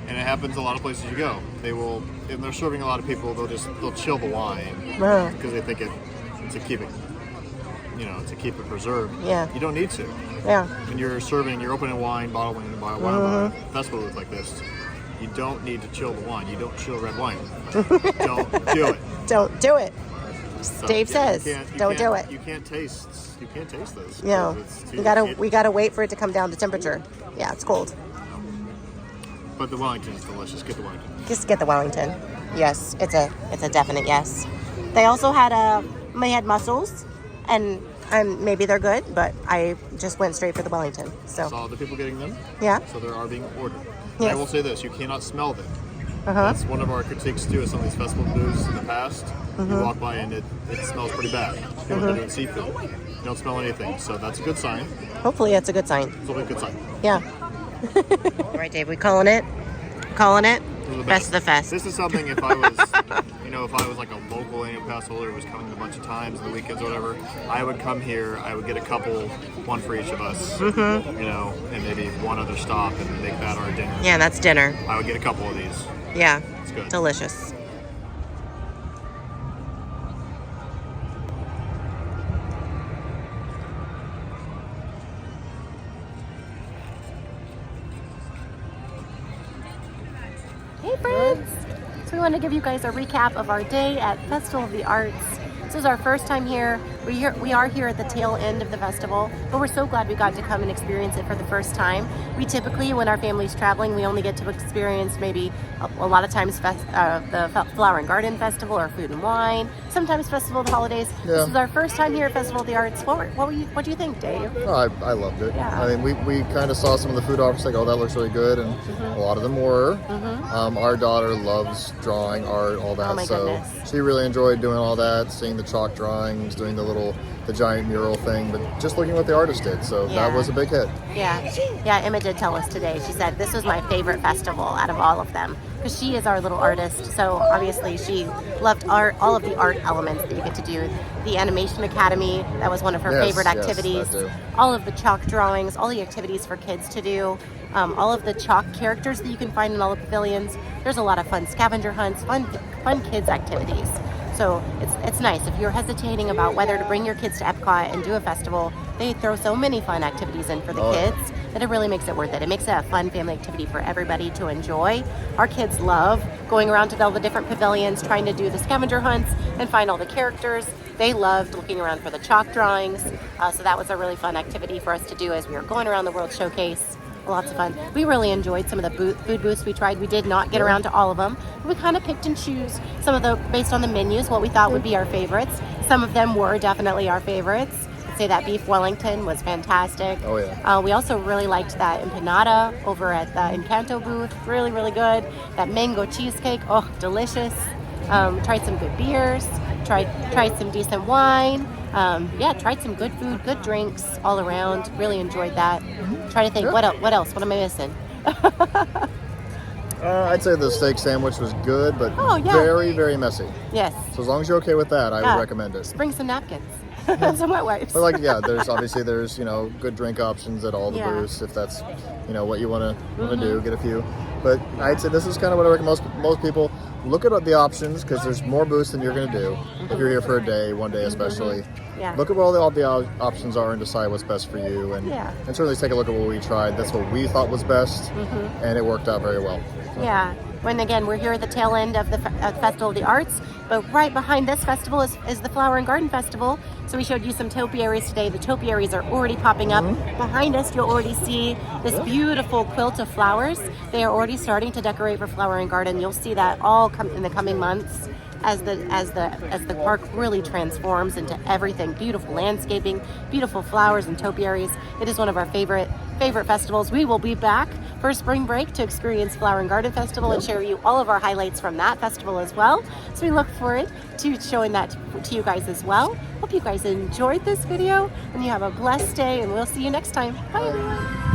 And it happens a lot of places you go. They will, if they're serving a lot of people, they'll chill the wine because they think to keep it, to keep it preserved. Yeah. You don't need to. Yeah. When you're opening wine, bottling and wine on a festival like this, you don't need to chill the wine. You don't chill red wine. Don't do it. Don't do it. Dave says, don't do it. You can't taste this. No. We gotta wait for it to come down to temperature. Yeah, it's cold. But the Wellington is delicious. Get the Wellington. Just get the Wellington. Yes, it's a definite yes. They also had mussels, and maybe they're good, but I just went straight for the Wellington. So Saw other people getting them. Yeah. So they are being ordered. Yes. I will say this: you cannot smell them. That's one of our critiques too of some of these festival booths in the past. You walk by and it smells pretty bad. People are doing seafood. You don't smell anything, so that's a good sign. Hopefully it's a good sign. It's always a good sign. Yeah. All right, Dave, we calling it? Calling it? The Best of the fest. This is something if I was, if I was like a local annual pass holder who was coming a bunch of times, the weekends or whatever, I would come here, I would get a couple, one for each of us, and maybe one other stop and make that our dinner. Yeah, that's dinner. I would get a couple of these. Yeah. It's good. Delicious. Hey friends! So we want to give you guys a recap of our day at Festival of the Arts. This is our first time here. We are here at the tail end of the festival, but we're so glad we got to come and experience it for the first time. We typically, when our family's traveling, we only get to experience maybe a lot of times the Flower and Garden Festival or Food and Wine, sometimes Festival of the Holidays. Yeah. This is our first time here at Festival of the Arts. What do you think, Dave? Oh, I loved it. Yeah. I mean, we kind of saw some of the food options, like, oh, that looks really good, and a lot of them were. Our daughter loves drawing, art, all that, Oh my so goodness. she really enjoyed doing all that, seeing the chalk drawings, doing the giant mural thing, but just looking at what the artist did, so that was a big hit. Yeah, Emma did tell us today. She said this was my favorite festival out of all of them because she is our little artist. So obviously she loved art, all of the art elements that you get to do. The Animation Academy, that was one of her favorite activities. That too. All of the chalk drawings, all the activities for kids to do. All of the chalk characters that you can find in all the pavilions. There's a lot of fun scavenger hunts, fun kids activities. So it's nice. If you're hesitating about whether to bring your kids to Epcot and do a festival, they throw so many fun activities in for the kids that it really makes it worth it. It makes it a fun family activity for everybody to enjoy. Our kids love going around to all the different pavilions, trying to do the scavenger hunts and find all the characters. They loved looking around for the chalk drawings. So that was a really fun activity for us to do as we were going around the World Showcase. Lots of fun. We really enjoyed some of the food booths we tried. We did not get around to all of them. We kind of picked and choose some of the, based on the menus, what we thought would be our favorites. Some of them were definitely our favorites. I'd say that beef Wellington was fantastic. Oh yeah. We also really liked that empanada over at the Encanto booth. Really, really good. That mango cheesecake, oh, delicious. Tried some good beers. Tried some decent wine. Tried some good food, good drinks all around. Really enjoyed that. Trying to think, what else? What am I missing? I'd say the steak sandwich was good, but very, very messy. Yes. So as long as you're okay with that, I would recommend it. Just bring some napkins. Some wet wipes. But there's good drink options at all the booths if that's what you want to do, get a few. But I'd say this is kind of what I recommend most people. Look at the options because there's more booths than you're going to do if you're here for a day, one day especially. Yeah. Look at what all the options are and decide what's best for you. And certainly take a look at what we tried. That's what we thought was best, and it worked out very well. Yeah. When again, we're here at the tail end of the Festival of the Arts, but right behind this festival is the Flower and Garden Festival. So we showed you some topiaries today. The topiaries are already popping up. Behind us, you'll already see this beautiful quilt of flowers. They are already starting to decorate for Flower and Garden. You'll see that all come in the coming months. as the park really transforms into everything. Beautiful landscaping, beautiful flowers and topiaries. It is one of our favorite festivals. We will be back for spring break to experience Flower and Garden Festival and share you all of our highlights from that festival as well. So we look forward to showing that to you guys as well. Hope you guys enjoyed this video and you have a blessed day, and we'll see you next time. Bye everyone.